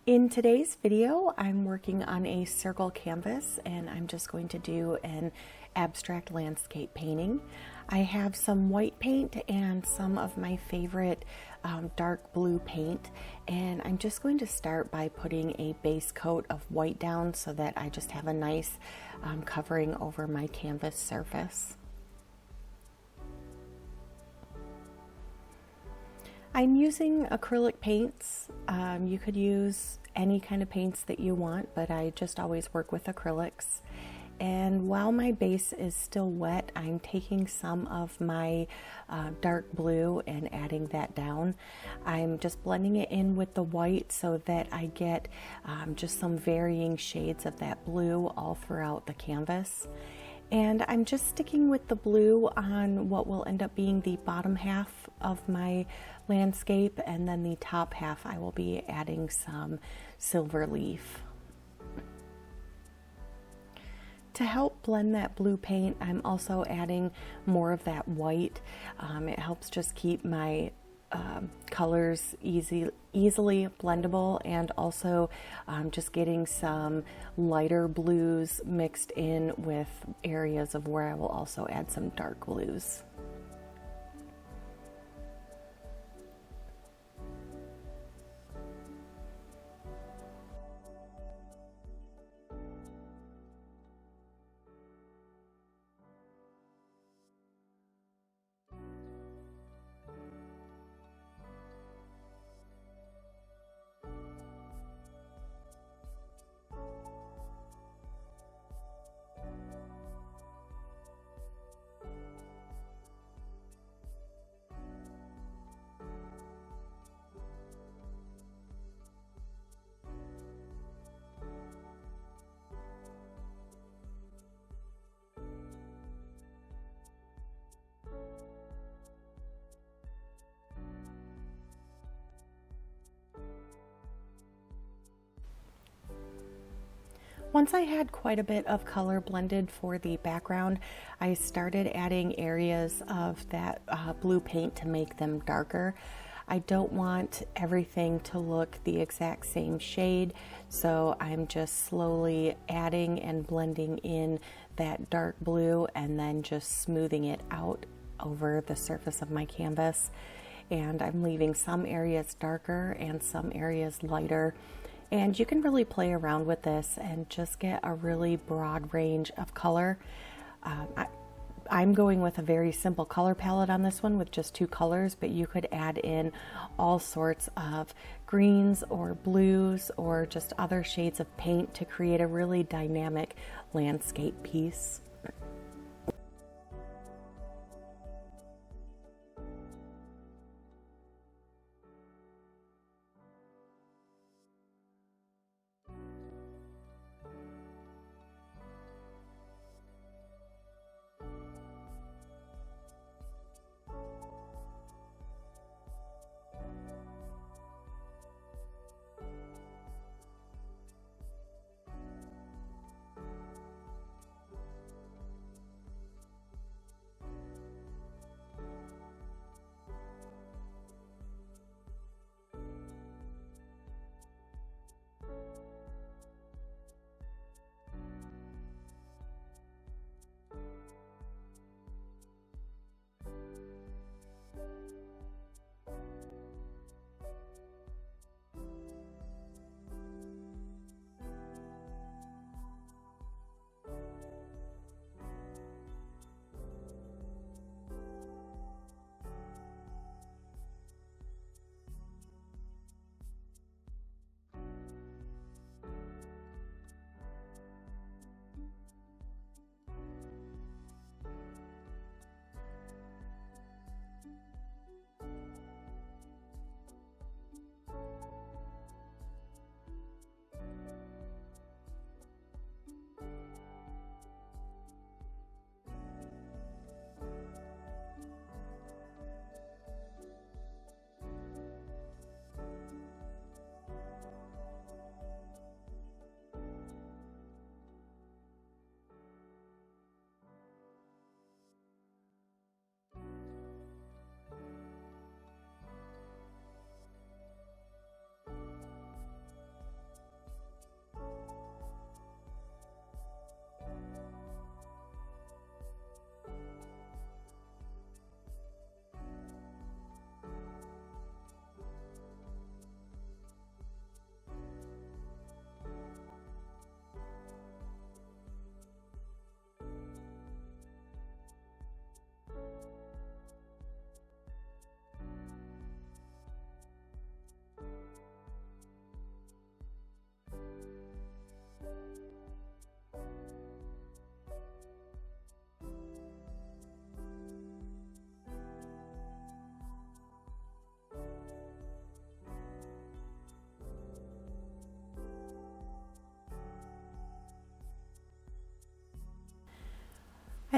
In today's video, I'm working on a circle canvas and I'm just going to do an abstract landscape painting. I have some white paint and some of my favorite dark blue paint, and I'm just going to start by putting a base coat of white down so that I just have a nice covering over my canvas surface. I'm using acrylic paints. You could use any kind of paints that you want, but I just always work with acrylics. And while my base is still wet, I'm taking some of my dark blue and adding that down. I'm just blending it in with the white so that I get just some varying shades of that blue all throughout the canvas. And I'm just sticking with the blue on what will end up being the bottom half of my landscape, and then the top half I will be adding some silver leaf. To help blend that blue paint, I'm also adding more of that white. It helps just keep my colors easily blendable, and also just getting some lighter blues mixed in with areas of where I will also add some dark blues. Once I had quite a bit of color blended for the background, I started adding areas of that blue paint to make them darker. I don't want everything to look the exact same shade, so I'm just slowly adding and blending in that dark blue and then just smoothing it out over the surface of my canvas. And I'm leaving some areas darker and some areas lighter. And you can really play around with this and just get a really broad range of color. I'm going with a very simple color palette on this one with just 2 colors, but you could add in all sorts of greens or blues or just other shades of paint to create a really dynamic landscape piece.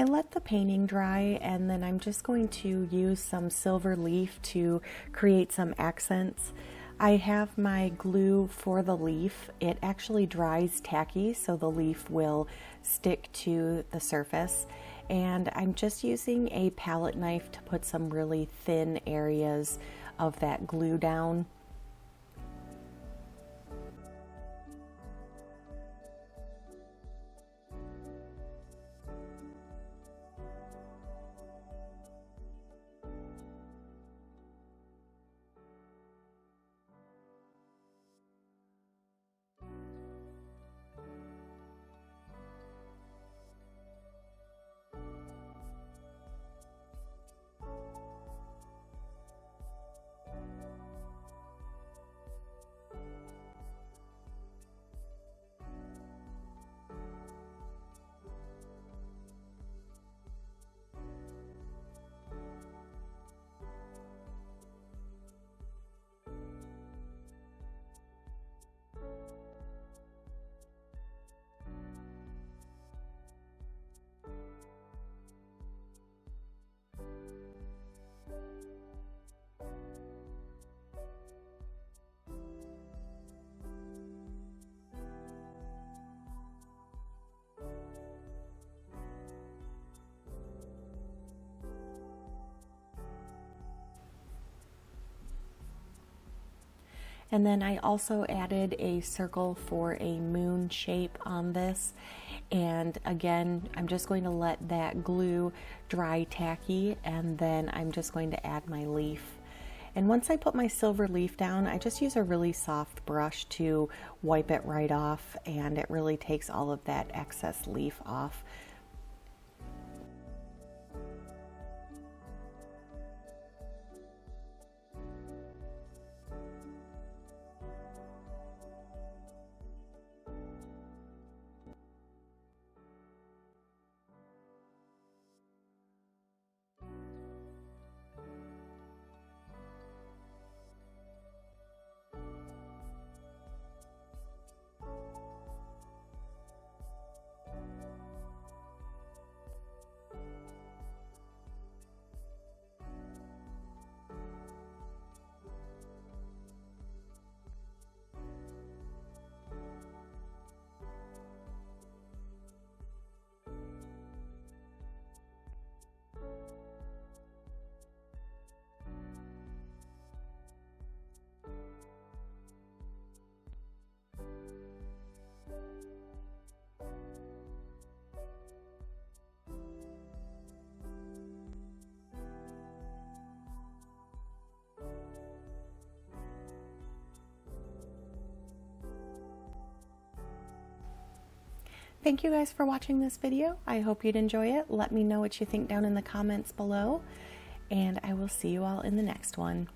I let the painting dry, and then I'm just going to use some silver leaf to create some accents. I have my glue for the leaf. It actually dries tacky, so the leaf will stick to the surface. And I'm just using a palette knife to put some really thin areas of that glue down. And then I also added a circle for a moon shape on this. And again, I'm just going to let that glue dry tacky, and then I'm just going to add my leaf. And once I put my silver leaf down, I just use a really soft brush to wipe it right off, and it really takes all of that excess leaf off. Thank you guys for watching this video. I hope you'd enjoy it. Let me know what you think down in the comments below, and I will see you all in the next one.